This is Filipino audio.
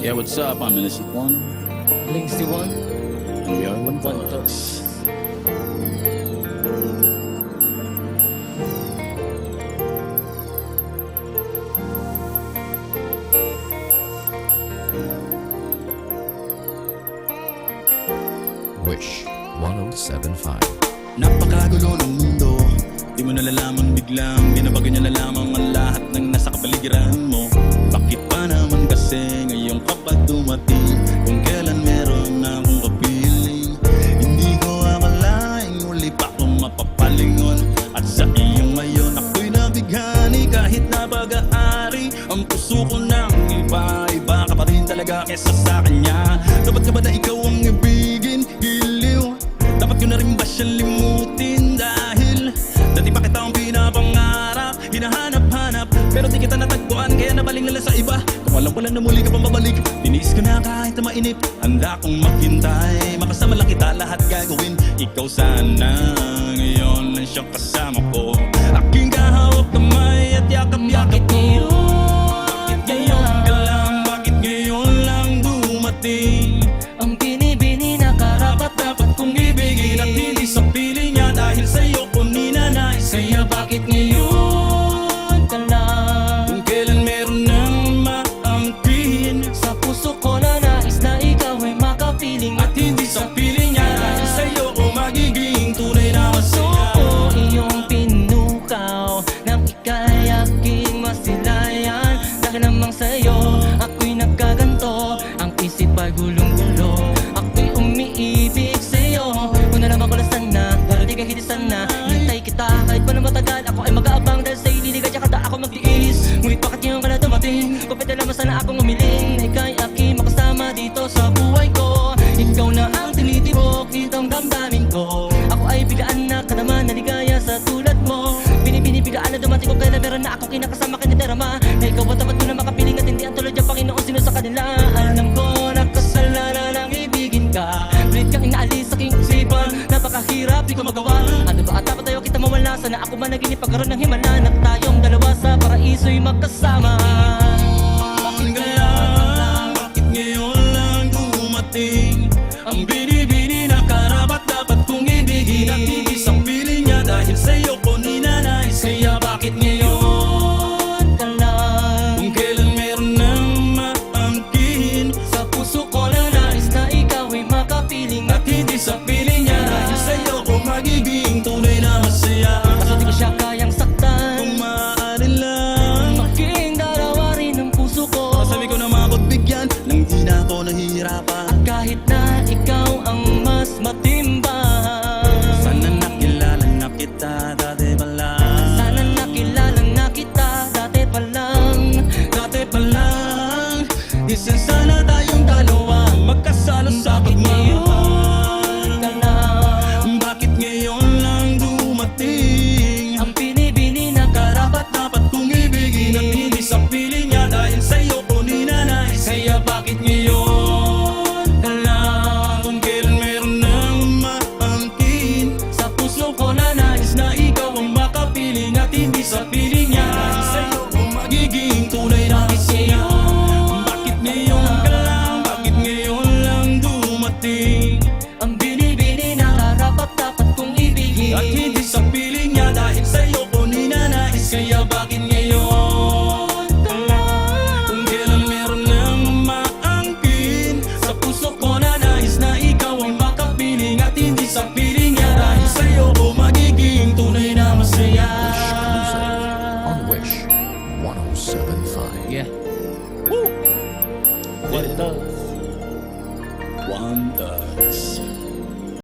Yeah, what's up? I'm Innocent One. Links One. And we are One One Talks. Wish 1075. Napakagulo ng mundo, di mo nalalaman biglang binabago niya na lamang ang lahat ng nasa kapaligiran mo. Bakit pa naman kasi ngayon kapag dumating, kung kailan meron na akong kapiling, hindi ko akalaing muli pa akong mapapalingon. At sa iyong ngayon ako'y nabighani kahit na pag-aari. Ang puso ko ng iba ka pa rin talaga kesa sa kanya. Dapat ka ba na ikaw ang ibigin? Giliw, dapat ko na rin ba siyang limutin? Dahil dati pa kita ang pinapangarap, hinahanap-hanap, pero di kita natagpuan, kaya nabaling na lang sa iba. Kung alam ko lang na muli ka pang babalik, tiniis ko na kahit na mainip. Handa kong maghintay, makasama lang kita, lahat gagawin. Ikaw sana ngayon lang siyang kasama ko, aking kahawak kamay at yakap-yakap ko. Bakit ngayon ka lang, bakit ngayon lang dumating? Ang binibini na karapat Dapat kong ibigin at hindi sa piling niya, dahil sa'yo ko ninanais. Kaya bakit ngayon ka lang. kung kailan meron nang maangkin, Sa puso ko na nais na ikaw ay makapiling. at hindi sa piling niya, dahil sa'yo ko magiging tunay na masaya. Gusto ko iyong pinukaw nang ika'y aking masilayan. Dahil namang sa'yo ako'y nagkaganto, ang isip ay gulong-gulo, ako'y umiibig sa'yo. Kung nalaman ko na sana, pero di ka hitisan na. Hintay kita kahit pa na matagal, ako ay mag-aabang dahil sa'yo liliga tsaka da ako magtiis. Ngunit bakit ngayon ka na dumating? Kapit alam mo sana akong umiling na ika'y aking makasama dito sa buhay ko. Ikaw na ang tinitibok ditong damdamin ko. Ako ay bigaan na ka naman, naligaya sa tulad mo. Binibigaan na dumating ko kaya na meron na ako kinakasama kiniderama. Na ikaw ang dapat mo na makapiling at hindi ang tulad yung Panginoon sino sa kanila. Alam ko na kasalanan ang ibigin ka. Pilit kang inaalis sa aking isipan, napakahirap di ko magawa. Ano ba at dapat tayo kita mawala? Sana ako man naging ipagkaroon ng himala, at tayong dalawa sa paraiso'y magkasama. Bakit kaya, bakit ngayon lang dumating? Ang binibini na karapat dapat kong ibigin, at hindi sa piling niya, dahil sa'yo ko ninanais. Kaya bakit ngayon ka lang. kung kailan meron nang maangkin, Sa puso ko na nais na ikaw ay makapiling, at hindi sa piling niya, dahil sa'yo ko magiging tunay na masaya. kaso di ko siya kayang saktan. Kung maaari lang, Maging darawa rin ang puso ko. sabi ko na mapagbigyan nang di na ako nahihirapan. At kahit na ikaw ang mas matimbang, Sana nakilala na kita dati pa lang. sana nakilala na kita dati pa lang. Dati pa lang, isa sana tayong dalawa magkasala sa pagmamahal. Ka lang. Bakit ngayon lang dumating? Ang binibini na karapat Dapat kong ibigin at hindi sa piling niya, dahil sa'yo ko ninanais. Kaya bakit ngayon ka lang. kung kailan meron nang maangkin, Sa puso ko na nais na ikaw ang makapiling at hindi sa piling niya, dahil sa'yo ko magiging tunay na masaya. Bakit ngayon ka lang, bakit ngayon lang dumating? ang binibini na karapat dapat kong ibigin. At hindi sa piling niya, dahil sa'yo ko ninanais. Kaya bakit ngayon ka lang. kung kailan meron nang maangkin, sa puso ko na nais na ikaw ang makapiling, at hindi sa piling niya, dahil sa'yo ko magiging tunay na masaya. On Wish 1075. Yeah. Woo! One Talks. One Talks.